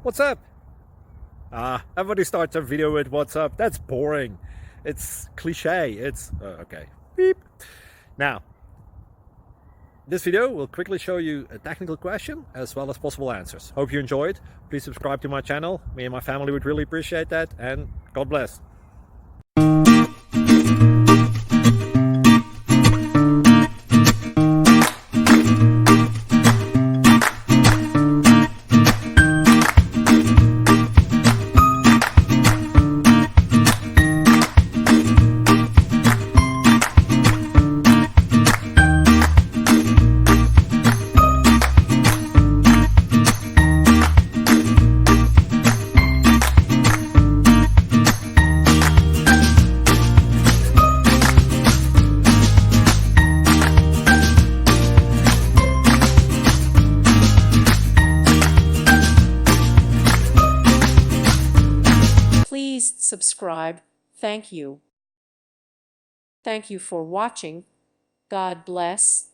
What's up? Everybody starts their video with what's up. That's boring. It's cliche. It's okay. Beep. Now, this video will quickly show you a technical question as well as possible answers. Hope you enjoyed. Please subscribe to my channel. Me and my family would really appreciate that, and God bless. Please subscribe. Thank you. Thank you for watching. God bless.